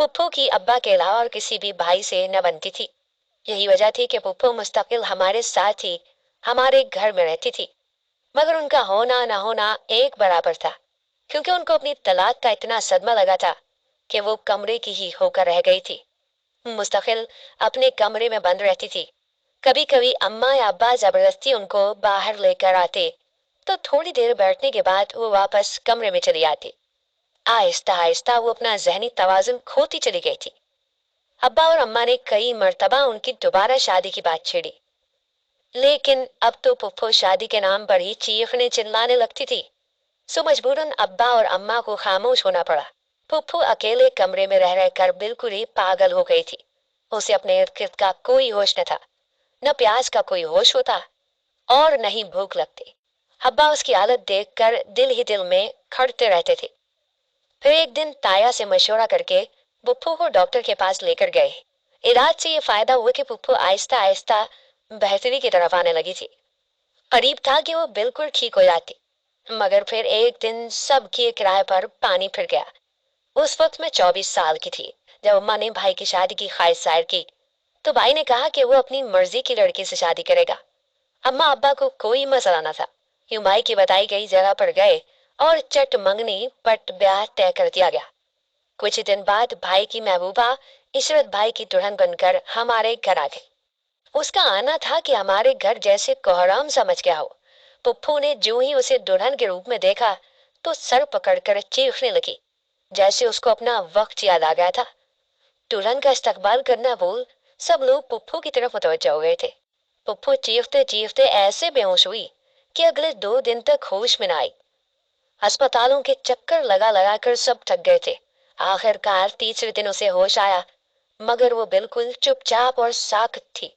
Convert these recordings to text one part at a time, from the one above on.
पुप्पो की अब्बा के अलावा और किसी भी भाई से न बनती थी। यही वजह थी कि पुप्पो मुस्तकिल हमारे साथ ही हमारे घर में रहती थी, मगर उनका होना ना होना एक बराबर था, क्योंकि उनको अपनी तलाक का इतना सदमा लगा था कि वो कमरे की ही होकर रह गई थी। मुस्तकिल अपने कमरे में बंद रहती थी। कभी कभी अम्मा या अब्बा जबरदस्ती उनको बाहर लेकर आते, तो थोड़ी देर बैठने के बाद वो वापस कमरे में चली आती। आहिस्ता आहिस्ता वो अपना जहनी तवाजुन खोती चली गई थी। अब्बा और अम्मा ने कई मर्तबा उनकी दोबारा शादी की बात छेड़ी, लेकिन अब तो पुप्पो शादी के नाम पर ही चीखने चिल्लाने लगती थी। सो मजबूरन अब्बा और अम्मा को खामोश होना पड़ा। पुप्पो अकेले कमरे में रह रहकर बिल्कुल ही पागल हो गई थी। उसे अपने इर्द गिर्द का कोई होश न था, न प्यास का कोई होश होता और न ही भूख लगती। अब्बा उसकी हालत देखकर दिल ही दिल में खड़ते रहते थे। फिर एक दिन ताया से मशवरा करके पुप्पो को डॉक्टर के पास लेकर गए। इलाज से ये फायदा हुआ कि पुप्पो आहिस्ता आहिस्ता बेहतरी की तरफ आने लगी थी। करीब था कि वो बिल्कुल ठीक हो जाती, मगर फिर एक दिन सबके किराए पर पानी फिर गया। उस वक्त मैं 24 साल की थी। जब अम्मा ने भाई की शादी की ख्वाहिश जाहिर की, तो भाई ने कहा कि वो अपनी मर्जी की लड़की से शादी करेगा। अम्मा अब्बा को कोई मसला न था। यूं भाई की बताई गई जगह पर गए और चट मंगनी पट ब्याह तय कर दिया गया। कुछ दिन बाद भाई की महबूबा इशरत भाई की दुल्हन बनकर हमारे घर आ गई। उसका आना था कि हमारे घर जैसे कोहराम समझ गया हो। पुप्पू ने जो ही उसे दुल्हन के रूप में देखा, तो सर पकड़कर चीखने लगी, जैसे उसको अपना वक्त याद आ गया था। दुल्हन का इस्तकबाल करना भूल सब लोग पुप्पू की तरफ मुतवज्जह हो गए थे। पुप्पू चीखते चीखते ऐसे बेहोश हुई कि अगले 2 दिन तक होश में न आई। अस्पतालों के चक्कर लगा लगा कर सब थक गए थे। आखिरकार तीसरे दिन उसे होश आया, मगर वो बिल्कुल चुपचाप और साख्त थी।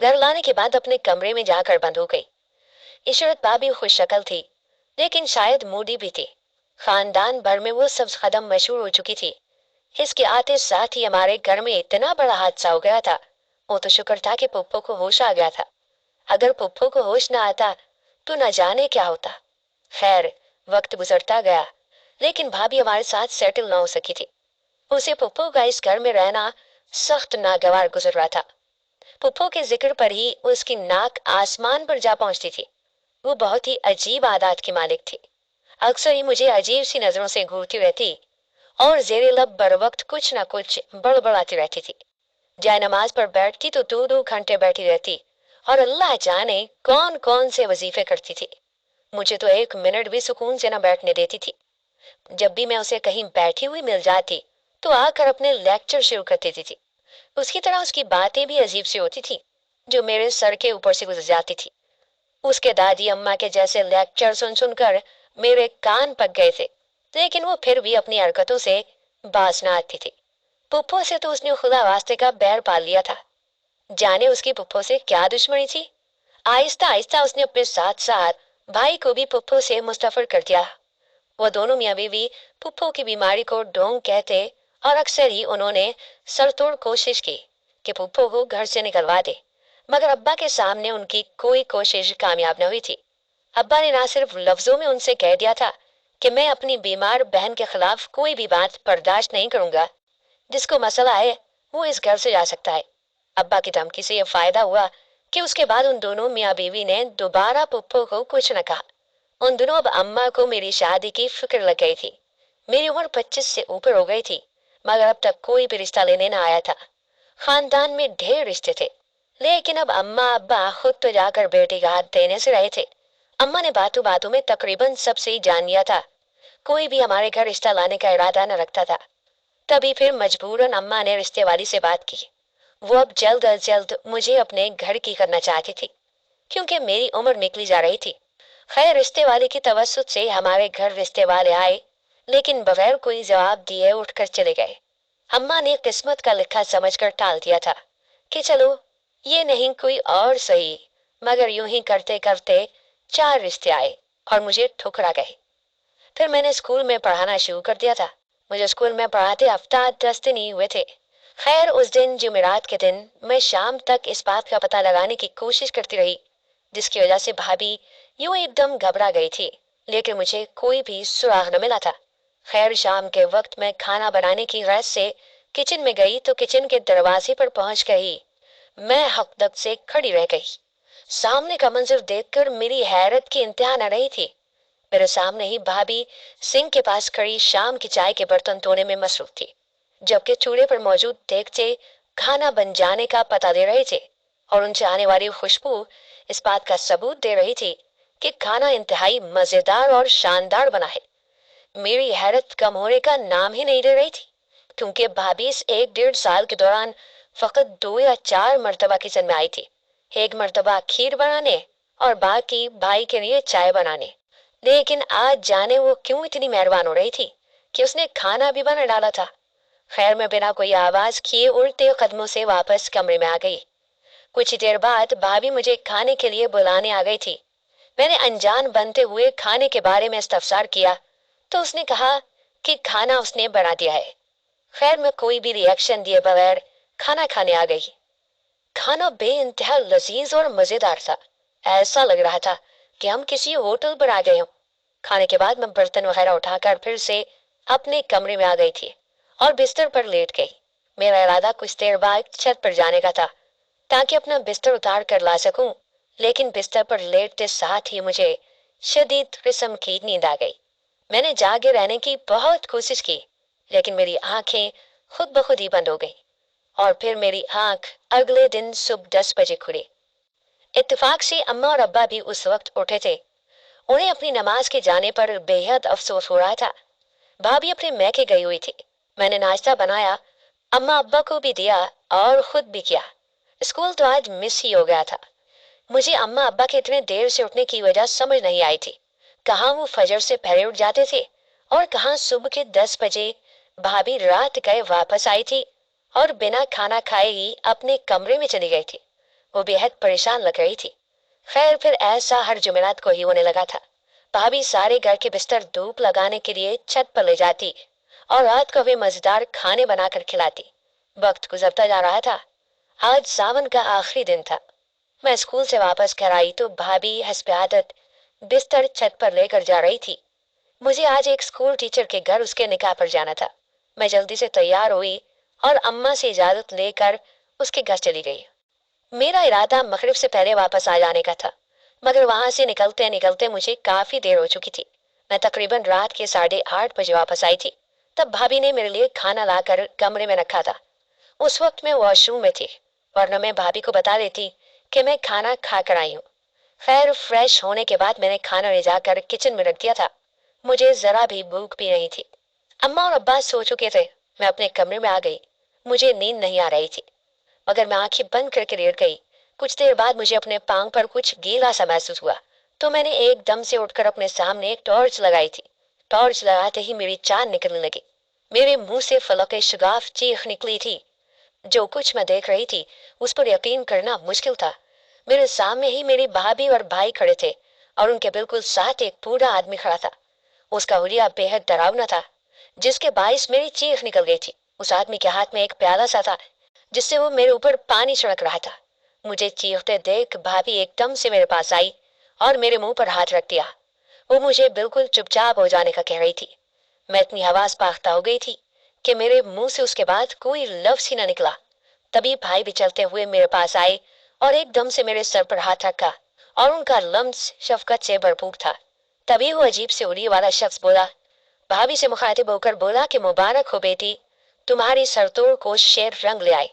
घर लाने के बाद अपने कमरे में जाकर बंद हो गई। इशरत भाभी खुश शक्ल थी, लेकिन शायद मूडी भी थी। खानदान भर में वो सब्ज कदम मशहूर हो चुकी थी। इसके आते साथ ही हमारे घर में इतना बड़ा हादसा हो गया था। वो तो शुक्र था कि पुप्पो को होश आ गया था। अगर पुप्पो को होश न आता तो न जाने क्या होता। खैर, वक्त गुजरता गया, लेकिन भाभी हमारे साथ सेटल न हो सकी थी। उसे पुप्पो का इस घर में रहना सख्त नागवार गुजर रहा था। पुप्पो के जिक्र पर ही उसकी नाक आसमान पर जा पहुंचती थी। वो बहुत ही अजीब आदत की मालिक थी। अक्सर ही मुझे अजीब सी नजरों से घूरती रहती और जेरे लब बर वक्त कुछ न कुछ बड़बड़ाती रहती थी। जाय नमाज पर बैठती तो 2-2 घंटे बैठी रहती और अल्लाह जाने कौन कौन से वजीफे करती थी। मुझे तो 1 मिनट भी सुकून से न बैठने देती थी। जब भी मैं उसे कहीं बैठी हुई मिल जाती, तो आकर अपने लेक्चर शुरू कर देती थी। उसकी तरह उसकी बातें भी अजीब सी होती थी, जो मेरे सर के ऊपर से गुजर जाती थी। उसके दादी अम्मा के जैसे लेक्चर सुन सुनकर मेरे कान पक गए थे, लेकिन वो फिर भी अपनी हरकतों से बाज न आती थी। पुप्पो से तो उसने खुदा वास्ते का बैर पाल लिया था। जाने उसकी पुप्पो से क्या दुश्मनी थी। आहिस्ता आहिस्ता उसने अपने साथ साथ भाई को भी पुप्पो से मुस्तफर कर दिया। वो दोनों मियाँ बीवी पुप्पो की बीमारी को ढोंग कहते और अक्सर ही उन्होंने सरतोड़ कोशिश की कि पुप्पो को घर से निकलवा दे, मगर अब्बा के सामने उनकी कोई कोशिश कामयाब न हुई थी। अब्बा ने ना सिर्फ लफ्जों में उनसे कह दिया था कि मैं अपनी बीमार बहन के खिलाफ कोई भी बात बर्दाश्त नहीं करूंगा। जिसको मसला है वो इस घर से जा सकता है। अब्बा की धमकी से यह फायदा हुआ कि उसके बाद उन दोनों मियाँ बीवी ने दोबारा पुप्पो को कुछ न कहा। उन दिनों अब अम्मा को मेरी शादी की फिक्र लग गई थी। मेरी उम्र 25 से ऊपर हो गई थी, मगर अब तक कोई भी रिश्ता लेने न आया था। खानदान में ढेर रिश्ते थे, लेकिन अब अम्मा अब्बा खुद तो जाकर बेटी का हाथ देने से रहे थे। अम्मा ने बातों बातों में तकरीबन सबसे ही जान लिया था। कोई भी हमारे घर रिश्ता लाने का इरादा न रखता था। तभी फिर मजबूरन अम्मा ने रिश्ते वाली से बात की। वो अब जल्द अज जल्द मुझे अपने घर की करना चाहती थी, क्योंकि मेरी उम्र निकली जा रही थी। खैर, रिश्ते वाले की तवस्सुत से हमारे घर रिश्ते वाले आए, लेकिन बगैर कोई जवाब दिए उठकर चले गए। अम्मा ने किस्मत का लिखा समझकर टाल दिया था कि चलो ये नहीं कोई और सही, मगर यूं ही करते करते 4 रिश्ते आए और मुझे ठुकरा गए। फिर मैंने स्कूल में पढ़ाना शुरू कर दिया था। मुझे स्कूल में पढ़ाते हफ्ता 10 दिन ही हुए थे। खैर, उस दिन जुमेरात के दिन मैं शाम तक इस बात का पता लगाने की कोशिश करती रही, जिसकी वजह से भाभी यूं एकदम घबरा गई थी, लेकिन मुझे कोई भी सुराग न मिला था। खैर, शाम के वक्त मैं खाना बनाने की गरज से किचन में गई तो किचन के दरवाजे पर पहुंच गई मैं हकदक से खड़ी रह गई। सामने का मंजर देखकर मेरी हैरत की इंतहा न रही थी। मेरे सामने ही भाभी सिंक के पास खड़ी शाम की चाय के बर्तन धोने में मसरूफ थी, जबकि चूल्हे पर मौजूद देगचे खाना बन जाने का पता दे रहे थे और उनसे आने वाली खुशबू इस बात का सबूत दे रही थी कि खाना इंतहाई मजेदार और शानदार बना है। मेरी हैरत कम होने का नाम ही नहीं ले रही थी, क्योंकि भाभी इस 1-1.5 साल के दौरान फकत 2 या 4 मरतबा किचन में आई थी। एक मरतबा खीर बनाने और बाकी भाई के लिए चाय बनाने। लेकिन आज जाने वो क्यों इतनी मेहरबान हो रही थी कि उसने खाना भी बना डाला था। खैर मैं बिना कोई आवाज किए उड़ते कदमों से वापस कमरे में आ गई। कुछ देर बाद भाभी मुझे खाने के लिए बुलाने आ गई थी। मैंने अनजान बनते हुए खाने के बारे में इस्तफसार किया तो उसने कहा कि खाना उसने बना दिया है। खैर मैं कोई भी रिएक्शन दिए बगैर खाना खाने आ गई। खाना बेइंतहा लजीज और मजेदार था। ऐसा लग रहा था कि हम किसी होटल पर आ गए हों। खाने के बाद मैं बर्तन वगैरह उठाकर फिर से अपने कमरे में आ गई थी और बिस्तर पर लेट गई। मेरा इरादा कुछ देर बाद छत पर जाने का था ताकि अपना बिस्तर उतार कर ला सकूं, लेकिन बिस्तर पर लेटते साथ ही मुझे शदीद किस्म की नींद आ गई। मैंने जागे रहने की बहुत कोशिश की, लेकिन मेरी आंखें खुद ब खुद ही बंद हो गई और फिर मेरी आंख अगले दिन सुबह 10 बजे खुली। इत्तेफाक से अम्मा और अब्बा भी उस वक्त उठे थे। उन्हें अपनी नमाज के जाने पर बेहद अफसोस हो रहा था। भाभी अपने मैके गई हुई थी। मैंने नाश्ता बनाया, अम्मा अब्बा को भी दिया और खुद भी किया। स्कूल तो आज मिस ही हो गया था। मुझे अम्मा अब्बा के इतने देर से उठने की वजह समझ नहीं आई थी। कहाँ वो फजर से पहले उठ जाते थे और कहाँ सुबह के 10 बजे भाभी रात गए वापस आई थी और बिना खाना खाए ही अपने कमरे में चली गई थी। वो बेहद परेशान लग रही थी। खैर फिर ऐसा हर जुमेरात को ही होने लगा था। भाभी सारे घर के बिस्तर धूप लगाने के लिए छत पर ले जाती और रात को वे मजेदार खाने बनाकर खिलाती। वक्त गुजरता जा रहा था। आज सावन का आखिरी दिन था। मैं स्कूल से वापस घर आई तो भाभी हस्ब आदत बिस्तर छत पर लेकर जा रही थी। मुझे आज एक स्कूल टीचर के घर उसके निकाह पर जाना था। मैं जल्दी से तैयार हुई और अम्मा से इजाजत लेकर उसके घर चली गई। मेरा इरादा मगरिब से पहले वापस आ जाने का था, मगर वहां से निकलते निकलते मुझे काफी देर हो चुकी थी। मैं तकरीबन रात के 8:30 बजे वापस आई थी। तब भाभी ने मेरे लिए खाना लाकर कमरे में रखा था। उस वक्त मैं वॉशरूम में थी, वरना मैं भाभी को बता देती कि मैं खाना खा कर आई हूँ। खैर फ्रेश होने के बाद मैंने खाना ले जाकर किचन में रख दिया था। मुझे जरा भी भूख भी नहीं थी। अम्मा और अब्बा सो चुके थे। मैं अपने कमरे में आ गई। मुझे नींद नहीं आ रही थी, मगर मैं आंखें बंद करके लेट गई। कुछ देर बाद मुझे अपने पांव पर कुछ गीला सा महसूस हुआ तो मैंने एकदम से उठकर अपने सामने एक टॉर्च लगाई थी। टॉर्च लगाते ही मेरी जान निकलने लगी। मेरे मुंह से फलक शगाफ चीख निकली थी। जो कुछ मैं देख रही थी उस पर यकीन करना मुश्किल था। मेरे सामने ही मेरी भाभी और भाई खड़े थे और उनके बिल्कुल साथ एक बूढ़ा आदमी खड़ा था। उसका हुलिया बेहद डरावना था, जिसके बायस मेरी चीख निकल गई थी। उस आदमी के हाथ में एक प्याला सा था जिससे वो मेरे ऊपर पानी छिड़क रहा था। मुझे चीखते देख भाभी एकदम से मेरे पास आई और मेरे मुंह पर हाथ रख दिया। वो मुझे बिल्कुल चुपचाप हो जाने का कह रही थी। मैं इतनी आवाज पाख्ता हो गई थी कि मेरे मुंह से उसके बाद कोई लफ्ज ही न निकला। तभी भाई भी चलते हुए मेरे पास आए और एकदम से मेरे सर पर हाथ रखा और उनका लम्स शफकत से भरपूर था। तभी वो अजीब से उड़ी वाला शख्स बोला, भाभी से मुखातिब होकर बोला कि मुबारक हो बेटी, तुम्हारी सरतोड़ को शेर रंग ले आए।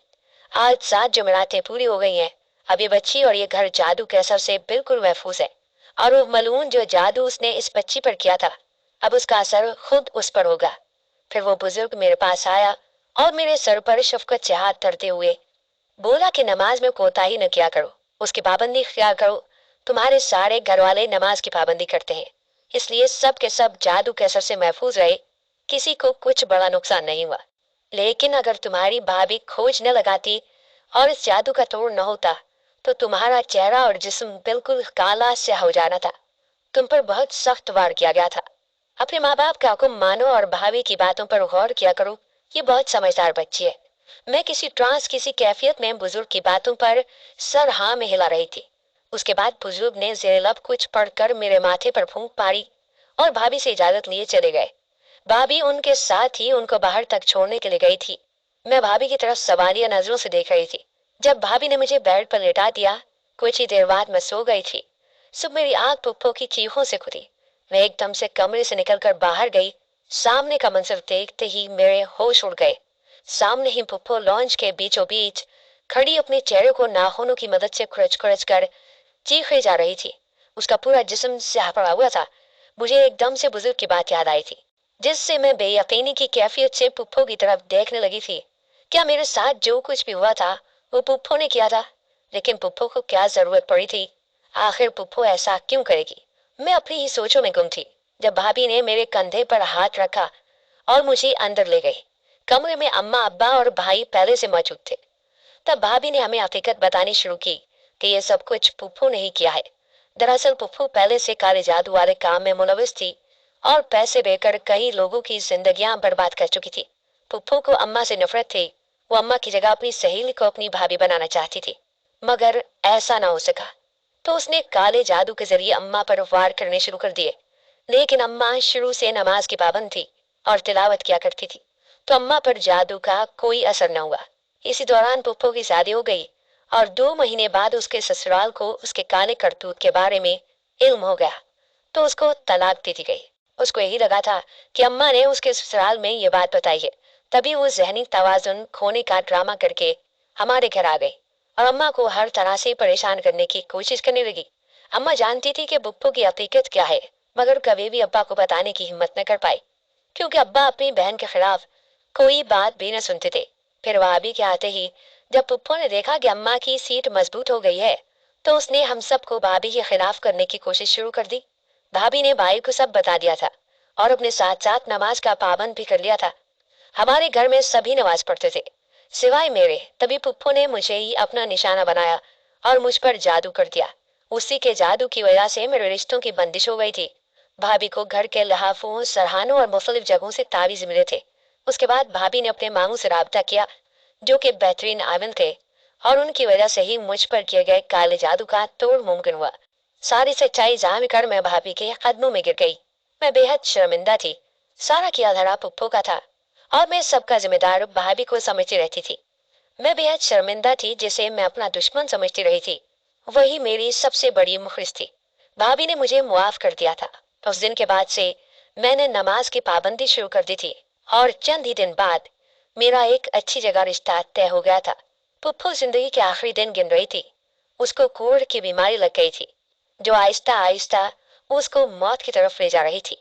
आज 7 जुमेरातें पूरी हो गई हैं। अब ये बच्ची और ये घर जादू के असर से बिल्कुल महफूज है और वो मलून जो जादू उसने इस बच्ची पर किया था, अब उसका असर खुद उस पर होगा। फिर वो बुजुर्ग मेरे पास आया और मेरे सर पर शफकत से हाथ धरते हुए बोला कि नमाज में कोताही न किया करो, उसकी पाबंदी किया करो। तुम्हारे सारे घर वाले नमाज की पाबंदी करते हैं, इसलिए सब के सब जादू के असर से महफूज रहे। किसी को कुछ बड़ा नुकसान नहीं हुआ। लेकिन अगर तुम्हारी भाभी खोज न लगाती और इस जादू का तोड़ न होता तो तुम्हारा चेहरा और जिस्म बिल्कुल काला स्याह हो जाना था। तुम पर बहुत सख्त वार किया गया था। अपने माँ बाप का हुक्म मानो और भाभी की बातों पर गौर किया करो। ये बहुत समझदार बच्ची है। मैं किसी कैफियत में बुजुर्ग की बातों पर सर हाँ में हिला रही थी। उसके बाद बुजुर्ग ने जेर लब कुछ पढ़कर मेरे माथे पर फूंक मारी और भाभी से इजाजत लिए चले गए। भाभी उनके साथ ही उनको बाहर तक छोड़ने के लिए गई थी। मैं भाभी की तरफ सवालिया नजरों से देख रही थी। जब भाभी ने मुझे बेड पर लेटा दिया, कुछ ही देर बाद मैं सो गई थी। सुबह मेरी आंख पुप्पो की चीखों से खुली। मैं एकदम से कमरे से निकलकर बाहर गई। सामने का मंजर देखते ही मेरे होश उड़ गए। सामने ही पुप्पो लॉन्च के बीचों बीच खड़ी अपने चेहरे को नाखूनों की मदद से खुरच खुरच कर चीखे जा रही थी। उसका पूरा जिस्म स्याह पड़ा हुआ था। मुझे एकदम से बुजुर्ग की बात याद आई थी, जिससे मैं बेयकीनी की कैफियत से पुप्पो की तरफ देखने लगी थी। क्या मेरे साथ जो कुछ भी हुआ था वो पुप्पो ने किया था? लेकिन पुप्पो को क्या जरूरत पड़ी थी? आखिर पुप्पो ऐसा क्यों करेगी? मैं अपनी ही सोचों में गुम थी जब भाभी ने मेरे कंधे पर हाथ रखा और मुझे अंदर ले गई। कमरे में अम्मा, अब्बा और भाई पहले से मौजूद थे। तब भाभी ने हमें हकीकत बतानी शुरू की कि ये सब कुछ पुप्पो ने ही किया है। दरअसल पुप्पो पहले से काले जादू वाले काम में मुलविस थी और पैसे देकर कई लोगों की जिंदगियां बर्बाद कर चुकी थी। पुप्पो को अम्मा से नफरत थी। वो अम्मा की जगह अपनी सहेली को अपनी भाभी बनाना चाहती थी, मगर ऐसा ना हो सका। तो उसने काले जादू के जरिए अम्मा पर वार करने शुरू कर दिए। लेकिन अम्मा शुरू से नमाज की पाबंद थी और तिलावत किया करती थी, तो अम्मा पर जादू का कोई असर न हुआ। इसी दौरान पुप्पो की शादी हो गई और 2 महीने बाद उसके ससुराल को उसके काले करतूत के बारे में इल्म हो गया, तो उसको तलाक दे दी गई। उसको यही लगा था कि अम्मा ने उसके ससुराल में ये बात बताई है, तभी वो जहनी तवाजुन खोने का ड्रामा करके हमारे घर आ गई और अम्मा को हर तरह से परेशान करने की कोशिश करने लगी। अम्मा जानती थी कि पुप्पो की हकीकत क्या है, मगर कभी भी अब्बा को बताने की हिम्मत न कर पाई, क्योंकि अब्बा अपनी बहन के खिलाफ कोई बात भी न सुनते थे। फिर भाभी के आते ही जब पुप्पो ने देखा कि अम्मा की सीट मजबूत हो गई है, तो उसने हम सबको भाभी के खिलाफ करने की कोशिश शुरू कर दी। भाभी ने भाई को सब बता दिया था और अपने साथ साथ नमाज का पाबंद भी कर लिया था। हमारे घर में सभी नमाज पढ़ते थे सिवाय मेरे। तभी पुप्पो ने मुझे ही अपना निशाना बनाया और मुझ पर जादू कर दिया। उसी के जादू की वजह से मेरे रिश्तों की बंदिश हो गई थी। भाभी को घर के लहाफों, सरहानों और मुख्तलिफ जगहों से तावीज मिले थे। उसके बाद भाभी ने अपने मांगों से राब्ता किया, जो कि बेहतरीन आविन थे, और उनकी वजह से ही मुझ पर किए गए काले जादू का तोड़ मुमकिन हुआ। सारी सच्चाई जान कर मैं भाभी के कदमों में गिर गई। मैं बेहद शर्मिंदा थी। सारा किया धरा पुप्पो का था और मैं सबका जिम्मेदार भाभी को समझती रहती थी। मैं बेहद शर्मिंदा थी, जिसे मैं अपना दुश्मन समझती रही थी। वही मेरी सबसे बड़ी मुखलिस थी। भाभी ने मुझे मुआफ कर दिया था। उस दिन के बाद से मैंने नमाज की पाबंदी शुरू कर दी थी और चंद ही दिन बाद मेरा एक अच्छी जगह रिश्ता तय हो गया था। पुप्पो जिंदगी के आखिरी दिन गिन रही थी। उसको कोढ़ की बीमारी लग गई थी, जो आहिस्ता आहिस्ता उसको मौत की तरफ ले जा रही थी।